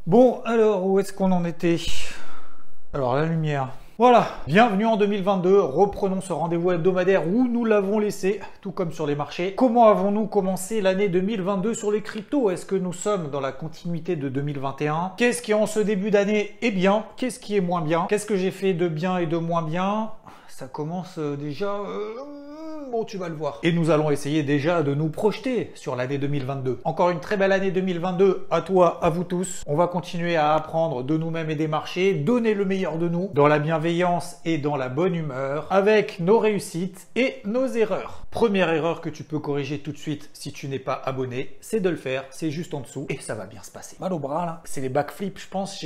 Bon, alors, où est-ce qu'on en était? Alors, la lumière. Voilà, bienvenue en 2022, reprenons ce rendez-vous hebdomadaire où nous l'avons laissé, tout comme sur les marchés. Comment avons-nous commencé l'année 2022 sur les cryptos? Est-ce que nous sommes dans la continuité de 2021? Qu'est-ce qui en ce début d'année est bien? Qu'est-ce qui est moins bien? Qu'est-ce que j'ai fait de bien et de moins bien? Ça commence déjà... Bon, tu vas le voir. Et nous allons essayer déjà de nous projeter sur l'année 2022. Encore une très belle année 2022 à toi, à vous tous. On va continuer à apprendre de nous-mêmes et des marchés, donner le meilleur de nous, dans la bienveillance et dans la bonne humeur, avec nos réussites et nos erreurs. Première erreur que tu peux corriger tout de suite si tu n'es pas abonné, c'est de le faire, c'est juste en dessous et ça va bien se passer. Mal au bras là, c'est les backflips, je pense,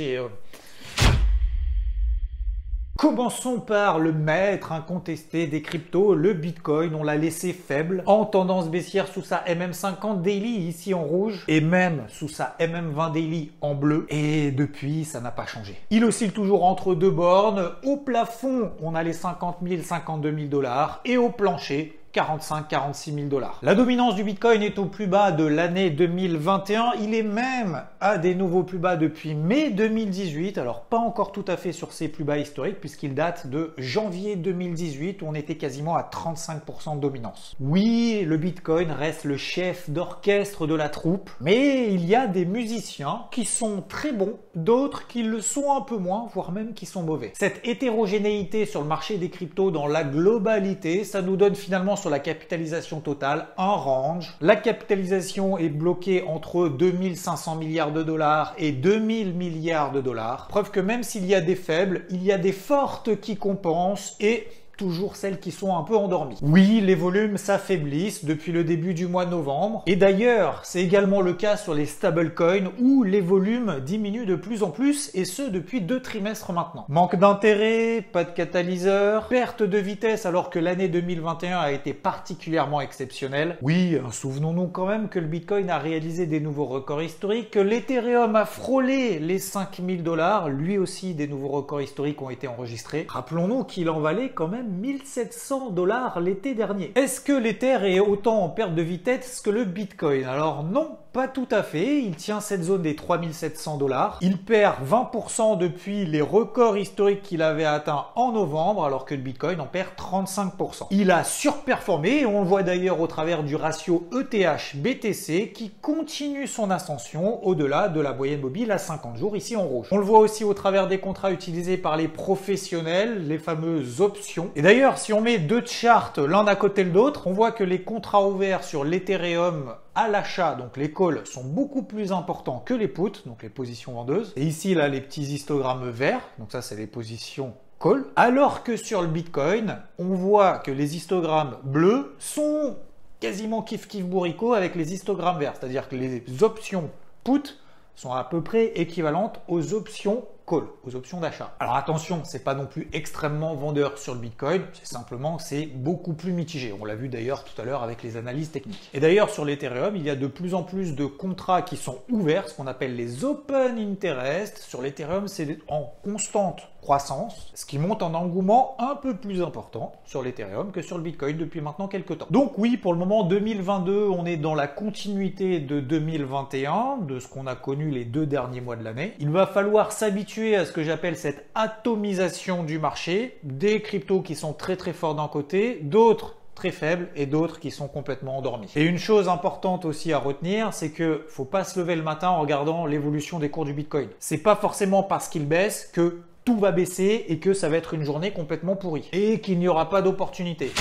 Commençons par le maître incontesté des cryptos, le Bitcoin. On l'a laissé faible, en tendance baissière sous sa MM50 Daily ici en rouge, et même sous sa MM20 Daily en bleu. Et depuis, ça n'a pas changé. Il oscille toujours entre deux bornes. Au plafond, on a les 50 000, 52 000 dollars, et au plancher, 45-46 000 dollars. La dominance du Bitcoin est au plus bas de l'année 2021. Il est même à des nouveaux plus bas depuis mai 2018. Alors pas encore tout à fait sur ses plus bas historiques puisqu'il date de janvier 2018 où on était quasiment à 35% de dominance. Oui, le Bitcoin reste le chef d'orchestre de la troupe, mais il y a des musiciens qui sont très bons, d'autres qui le sont un peu moins, voire même qui sont mauvais. Cette hétérogénéité sur le marché des cryptos dans la globalité, ça nous donne finalement sur la capitalisation totale un range. La capitalisation est bloquée entre 2500 milliards de dollars et 2000 milliards de dollars. Preuve que même s'il y a des faibles, il y a des fortes qui compensent et toujours celles qui sont un peu endormies. Oui, les volumes s'affaiblissent depuis le début du mois de novembre. Et d'ailleurs, c'est également le cas sur les stablecoins où les volumes diminuent de plus en plus et ce depuis 2 trimestres maintenant. Manque d'intérêt, pas de catalyseur, perte de vitesse alors que l'année 2021 a été particulièrement exceptionnelle. Oui, souvenons-nous quand même que le Bitcoin a réalisé des nouveaux records historiques, que l'Ethereum a frôlé les 5000 dollars, lui aussi des nouveaux records historiques ont été enregistrés. Rappelons-nous qu'il en valait quand même 1700 dollars l'été dernier. Est-ce que l'Ether est autant en perte de vitesse que le Bitcoin? Alors non, pas tout à fait. Il tient cette zone des 3700 dollars. Il perd 20% depuis les records historiques qu'il avait atteints en novembre, alors que le Bitcoin en perd 35%. Il a surperformé et on le voit d'ailleurs au travers du ratio ETH-BTC qui continue son ascension au-delà de la moyenne mobile à 50 jours ici en rouge. On le voit aussi au travers des contrats utilisés par les professionnels, les fameuses options. Et d'ailleurs, si on met deux charts l'un à côté de l'autre, on voit que les contrats ouverts sur l'Ethereum à l'achat, donc les calls, sont beaucoup plus importants que les puts, donc les positions vendeuses. Et ici, là, les petits histogrammes verts, donc ça, c'est les positions call. Alors que sur le Bitcoin, on voit que les histogrammes bleus sont quasiment kiff-kiff bourricot avec les histogrammes verts. C'est-à-dire que les options put sont à peu près équivalentes aux options call, aux options d'achat. Alors attention, c'est pas non plus extrêmement vendeur sur le Bitcoin, c'est simplement que c'est beaucoup plus mitigé. On l'a vu d'ailleurs tout à l'heure avec les analyses techniques. Et d'ailleurs sur l'Ethereum, il y a de plus en plus de contrats qui sont ouverts, ce qu'on appelle les open interest. Sur l'Ethereum, c'est en constante croissance, ce qui monte en engouement un peu plus important sur l'Ethereum que sur le Bitcoin depuis maintenant quelques temps. Donc oui, pour le moment 2022, on est dans la continuité de 2021, de ce qu'on a connu les 2 derniers mois de l'année. Il va falloir s'habituer à ce que j'appelle cette atomisation du marché, des cryptos qui sont très très forts d'un côté, d'autres très faibles et d'autres qui sont complètement endormis. Et une chose importante aussi à retenir, c'est que faut pas se lever le matin en regardant l'évolution des cours du Bitcoin. C'est pas forcément parce qu'il baisse que tout va baisser et que ça va être une journée complètement pourrie et qu'il n'y aura pas d'opportunité.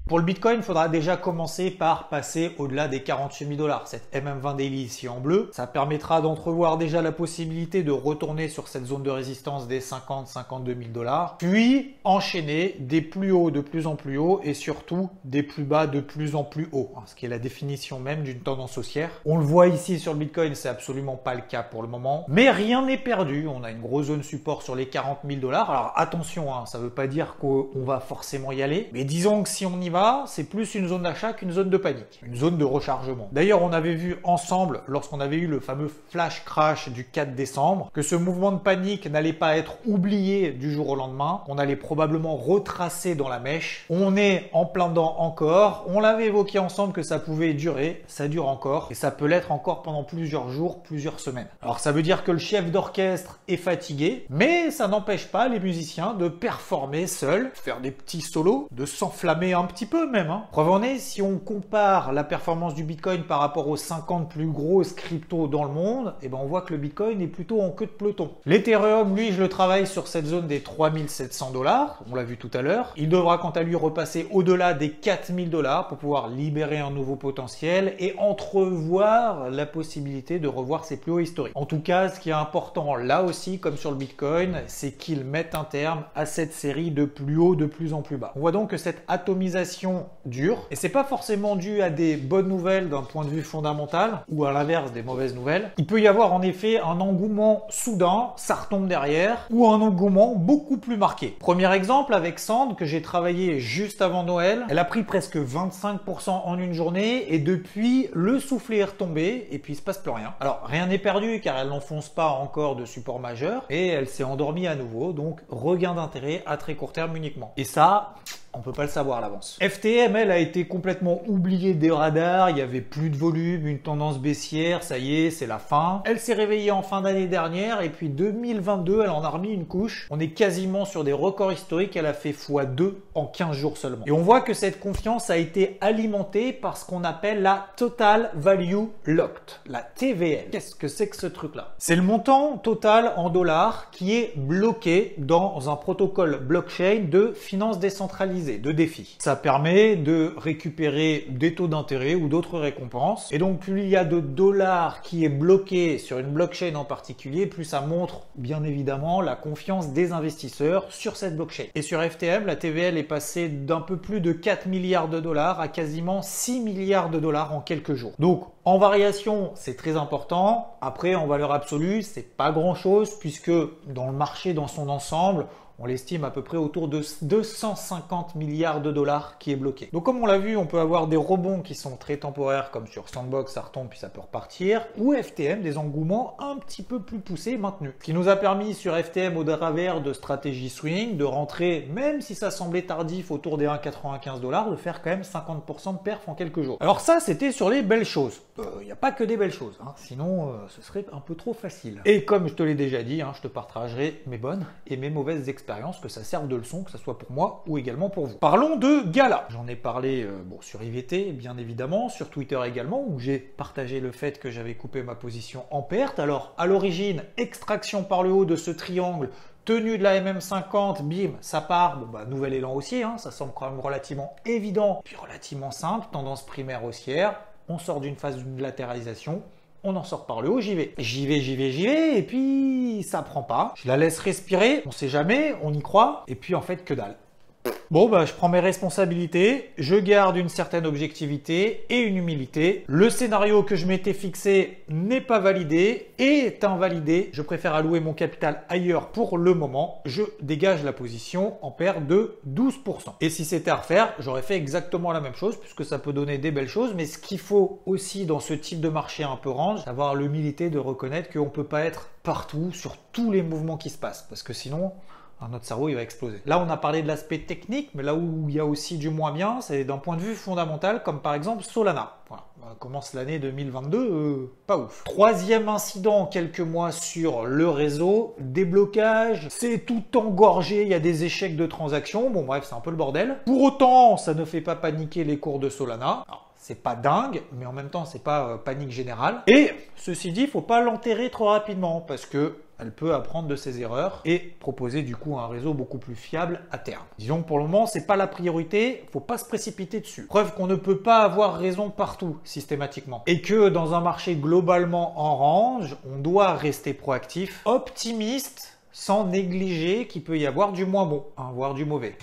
Pour le Bitcoin, il faudra déjà commencer par passer au-delà des 48 000 dollars. Cette MM20 Daily ici en bleu, ça permettra d'entrevoir déjà la possibilité de retourner sur cette zone de résistance des 50-52 000 dollars, puis enchaîner des plus hauts de plus en plus hauts et surtout des plus bas de plus en plus hauts, ce qui est la définition même d'une tendance haussière. On le voit ici sur le Bitcoin, c'est absolument pas le cas pour le moment, mais rien n'est perdu. On a une grosse zone support sur les 40 000 dollars. Alors attention, ça veut pas dire qu'on va forcément y aller, mais disons que si on y va, d'achat, c'est plus une zone d'achat qu'une zone de panique, une zone de rechargement. D'ailleurs, on avait vu ensemble, lorsqu'on avait eu le fameux flash crash du 4 décembre, que ce mouvement de panique n'allait pas être oublié du jour au lendemain, qu'on allait probablement retracer dans la mèche. On est en plein dedans encore, on l'avait évoqué ensemble que ça pouvait durer, ça dure encore, et ça peut l'être encore pendant plusieurs jours, plusieurs semaines. Alors ça veut dire que le chef d'orchestre est fatigué, mais ça n'empêche pas les musiciens de performer seuls, faire des petits solos, de s'enflammer un petit peu même. Preuve en est, si on compare la performance du Bitcoin par rapport aux 50 plus grosses cryptos dans le monde, eh ben on voit que le Bitcoin est plutôt en queue de peloton. L'Ethereum, lui, je le travaille sur cette zone des 3700 $, on l'a vu tout à l'heure. Il devra quant à lui repasser au-delà des 4000 $ pour pouvoir libérer un nouveau potentiel et entrevoir la possibilité de revoir ses plus hauts historiques. En tout cas, ce qui est important là aussi, comme sur le Bitcoin, c'est qu'ils mettent un terme à cette série de plus haut de plus en plus bas. On voit donc que cette atomisation dure, et c'est pas forcément dû à des bonnes nouvelles d'un point de vue fondamental, ou à l'inverse des mauvaises nouvelles. Il peut y avoir en effet un engouement soudain, ça retombe derrière, ou un engouement beaucoup plus marqué. Premier exemple avec Sand que j'ai travaillé juste avant Noël, elle a pris presque 25% en une journée, et depuis le soufflet est retombé, et puis il se passe plus rien. Alors rien n'est perdu car elle n'enfonce pas encore de support majeur, et elle s'est endormie à nouveau, donc regain d'intérêt à très court terme uniquement. Et ça, on peut pas le savoir à l'avance. FTM, elle, a été complètement oubliée des radars, il y avait plus de volume, une tendance baissière, ça y est, c'est la fin. Elle s'est réveillée en fin d'année dernière et puis 2022, elle en a remis une couche. On est quasiment sur des records historiques, elle a fait x2 en 15 jours seulement. Et on voit que cette confiance a été alimentée par ce qu'on appelle la Total Value Locked, la TVL. Qu'est-ce que c'est que ce truc-là? C'est le montant total en dollars qui est bloqué dans un protocole blockchain de finance décentralisée, de défi. Ça permet de récupérer des taux d'intérêt ou d'autres récompenses. Et donc, plus il y a de dollars qui est bloqué sur une blockchain en particulier, plus ça montre bien évidemment la confiance des investisseurs sur cette blockchain. Et sur FTM, la TVL est passée d'un peu plus de 4 milliards de dollars à quasiment 6 milliards de dollars en quelques jours. Donc, en variation, c'est très important. Après, en valeur absolue, c'est pas grand chose puisque dans le marché dans son ensemble, on l'estime à peu près autour de 250 milliards de dollars qui est bloqué. Donc comme on l'a vu, on peut avoir des rebonds qui sont très temporaires comme sur Sandbox, ça retombe puis ça peut repartir, ou FTM, des engouements un petit peu plus poussés maintenus. Ce qui nous a permis sur FTM au travers de stratégie swing, de rentrer, même si ça semblait tardif autour des 1,95 $, de faire quand même 50% de perf en quelques jours. Alors ça, c'était sur les belles choses. Il n'y a pas que des belles choses, sinon ce serait un peu trop facile. Et comme je te l'ai déjà dit, je te partagerai mes bonnes et mes mauvaises expériences, que ça serve de leçon, que ce soit pour moi ou également pour vous. Parlons de Gala. J'en ai parlé sur IVT, bien évidemment, sur Twitter également, où j'ai partagé le fait que j'avais coupé ma position en perte. Alors, à l'origine, extraction par le haut de ce triangle, tenue de la MM50, bim, ça part, nouvel élan haussier, ça semble quand même relativement évident, puis relativement simple, tendance primaire haussière, on sort d'une phase de latéralisation, on en sort par le haut, j'y vais, et puis ça prend pas. Je la laisse respirer, on sait jamais, on y croit, et puis en fait que dalle. Bon, je prends mes responsabilités, je garde une certaine objectivité et une humilité. Le scénario que je m'étais fixé n'est pas validé et est invalidé. Je préfère allouer mon capital ailleurs pour le moment. Je dégage la position en perte de 12%. Et si c'était à refaire, j'aurais fait exactement la même chose puisque ça peut donner des belles choses. Mais ce qu'il faut aussi dans ce type de marché un peu range, c'est avoir l'humilité de reconnaître qu'on ne peut pas être partout sur tous les mouvements qui se passent. Parce que sinon, notre cerveau, il va exploser. Là, on a parlé de l'aspect technique, mais là où il y a aussi du moins bien, c'est d'un point de vue fondamental, comme par exemple Solana. Voilà, on commence l'année 2022, pas ouf. Troisième incident en quelques mois sur le réseau, déblocage, c'est tout engorgé, il y a des échecs de transactions, bon bref, c'est un peu le bordel. Pour autant, ça ne fait pas paniquer les cours de Solana. Alors, c'est pas dingue, mais en même temps, c'est pas panique générale. Et ceci dit, il faut pas l'enterrer trop rapidement, parce que elle peut apprendre de ses erreurs et proposer du coup un réseau beaucoup plus fiable à terme. Disons que pour le moment, c'est pas la priorité, faut pas se précipiter dessus. Preuve qu'on ne peut pas avoir raison partout systématiquement. Et que dans un marché globalement en range, on doit rester proactif, optimiste, sans négliger qu'il peut y avoir du moins bon, voire du mauvais.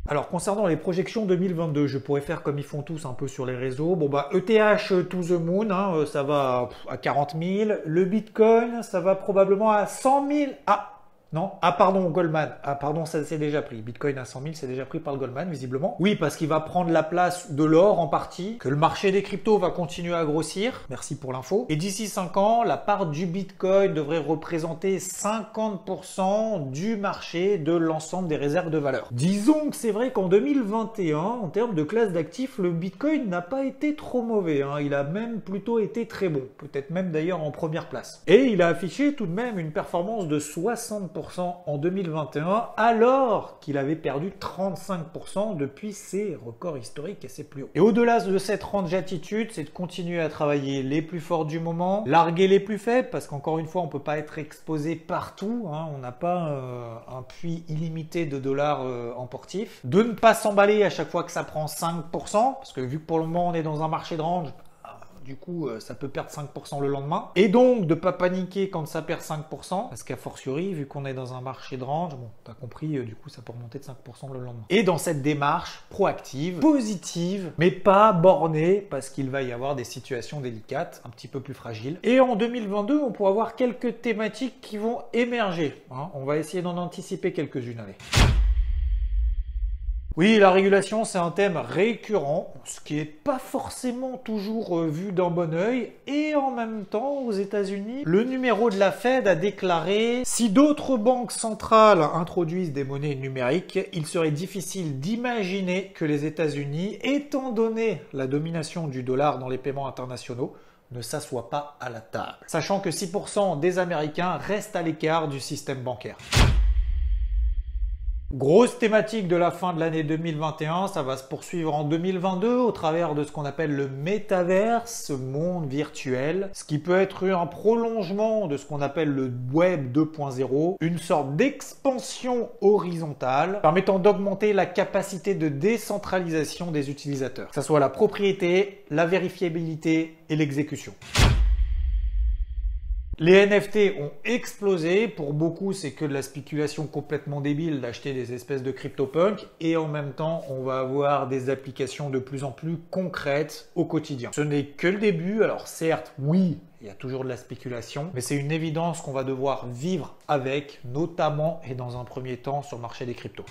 Alors, concernant les projections 2022, je pourrais faire comme ils font tous un peu sur les réseaux. Bon, ETH to the moon, ça va à 40 000. Le Bitcoin, ça va probablement à 100 000. Ah, Non? Ah pardon, Goldman. Ah pardon, ça c'est déjà pris. Bitcoin à 100 000, c'est déjà pris par le Goldman, visiblement. Oui, parce qu'il va prendre la place de l'or en partie, que le marché des cryptos va continuer à grossir. Merci pour l'info. Et d'ici 5 ans, la part du Bitcoin devrait représenter 50% du marché de l'ensemble des réserves de valeur. Disons que c'est vrai qu'en 2021, en termes de classe d'actifs, le Bitcoin n'a pas été trop mauvais. Il a même plutôt été très bon. Peut-être même d'ailleurs en première place. Et il a affiché tout de même une performance de 60% en 2021, alors qu'il avait perdu 35% depuis ses records historiques et ses plus hauts. Et au-delà de cette range d'attitude, c'est de continuer à travailler les plus forts du moment, larguer les plus faibles, parce qu'encore une fois, on ne peut pas être exposé partout, on n'a pas un puits illimité de dollars en portif. De ne pas s'emballer à chaque fois que ça prend 5%, parce que vu que pour le moment on est dans un marché de range, du coup, ça peut perdre 5% le lendemain. Et donc, de ne pas paniquer quand ça perd 5%, parce qu'à fortiori, vu qu'on est dans un marché de range, bon, t'as compris, du coup, ça peut remonter de 5% le lendemain. Et dans cette démarche proactive, positive, mais pas bornée, parce qu'il va y avoir des situations délicates, un petit peu plus fragiles. Et en 2022, on pourra avoir quelques thématiques qui vont émerger. On va essayer d'en anticiper quelques-unes, allez. Oui, la régulation, c'est un thème récurrent, ce qui n'est pas forcément toujours vu d'un bon œil. Et en même temps, aux États-Unis, le numéro de la Fed a déclaré: si d'autres banques centrales introduisent des monnaies numériques, il serait difficile d'imaginer que les États-Unis, étant donné la domination du dollar dans les paiements internationaux, ne s'assoient pas à la table. Sachant que 6% des Américains restent à l'écart du système bancaire. Grosse thématique de la fin de l'année 2021, ça va se poursuivre en 2022 au travers de ce qu'on appelle le métaverse, ce monde virtuel, ce qui peut être un prolongement de ce qu'on appelle le Web 2.0, une sorte d'expansion horizontale permettant d'augmenter la capacité de décentralisation des utilisateurs, que ce soit la propriété, la vérifiabilité et l'exécution. Les NFT ont explosé. Pour beaucoup, c'est que de la spéculation complètement débile d'acheter des espèces de CryptoPunk. Et en même temps, on va avoir des applications de plus en plus concrètes au quotidien. Ce n'est que le début. Alors certes, oui, il y a toujours de la spéculation, mais c'est une évidence qu'on va devoir vivre avec, notamment et dans un premier temps sur le marché des cryptos.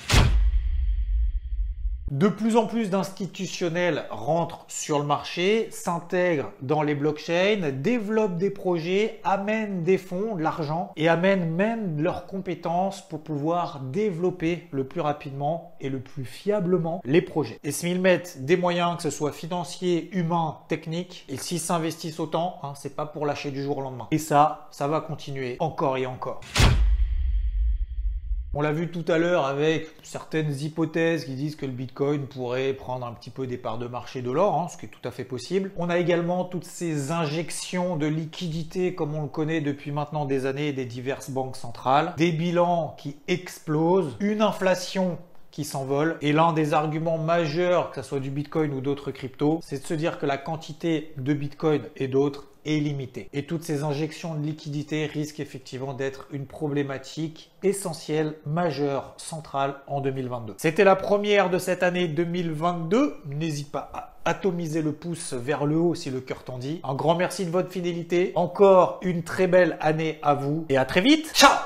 De plus en plus d'institutionnels rentrent sur le marché, s'intègrent dans les blockchains, développent des projets, amènent des fonds, de l'argent et amènent même leurs compétences pour pouvoir développer le plus rapidement et le plus fiablement les projets. Et s'ils mettent des moyens, que ce soit financiers, humains, techniques, et s'ils s'investissent autant, c'est pas pour lâcher du jour au lendemain. Et ça va continuer encore et encore. On l'a vu tout à l'heure avec certaines hypothèses qui disent que le Bitcoin pourrait prendre un petit peu des parts de marché de l'or, ce qui est tout à fait possible. On a également toutes ces injections de liquidités comme on le connaît depuis maintenant des années des diverses banques centrales, des bilans qui explosent, une inflation qui s'envole. Et l'un des arguments majeurs, que ce soit du Bitcoin ou d'autres cryptos, c'est de se dire que la quantité de Bitcoin et d'autres est limitée. Et toutes ces injections de liquidités risquent effectivement d'être une problématique essentielle, majeure, centrale en 2022. C'était la première de cette année 2022. N'hésite pas à atomiser le pouce vers le haut si le cœur t'en dit. Un grand merci de votre fidélité. Encore une très belle année à vous et à très vite. Ciao!